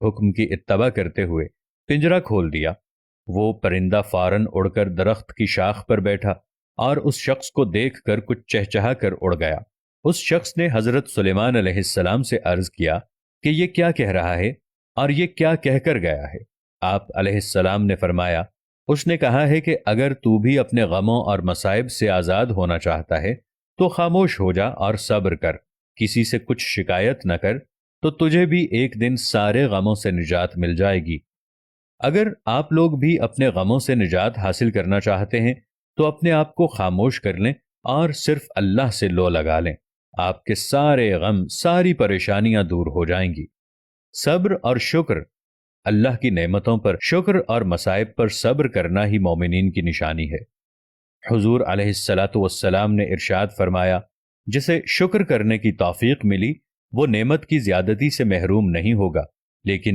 حکم کی اتباع کرتے ہوئے پنجرا کھول دیا۔ وہ پرندہ فوراً اڑ کر درخت کی شاخ پر بیٹھا اور اس شخص کو دیکھ کر کچھ چہچہا کر اڑ گیا۔ اس شخص نے حضرت سلیمان علیہ السلام سے عرض کیا کہ یہ کیا کہہ رہا ہے اور یہ کیا کہہ کر گیا ہے؟ آپ علیہ السلام نے فرمایا، اس نے کہا ہے کہ اگر تو بھی اپنے غموں اور مصائب سے آزاد ہونا چاہتا ہے تو خاموش ہو جا اور صبر کر، کسی سے کچھ شکایت نہ کر، تو تجھے بھی ایک دن سارے غموں سے نجات مل جائے گی۔ اگر آپ لوگ بھی اپنے غموں سے نجات حاصل کرنا چاہتے ہیں تو اپنے آپ کو خاموش کر لیں اور صرف اللہ سے لو لگا لیں، آپ کے سارے غم، ساری پریشانیاں دور ہو جائیں گی۔ صبر اور شکر، اللہ کی نعمتوں پر شکر اور مصائب پر صبر کرنا ہی مومنین کی نشانی ہے۔ حضور علیہ الصلاۃ والسلام نے ارشاد فرمایا، جسے شکر کرنے کی توفیق ملی وہ نعمت کی زیادتی سے محروم نہیں ہوگا، لیکن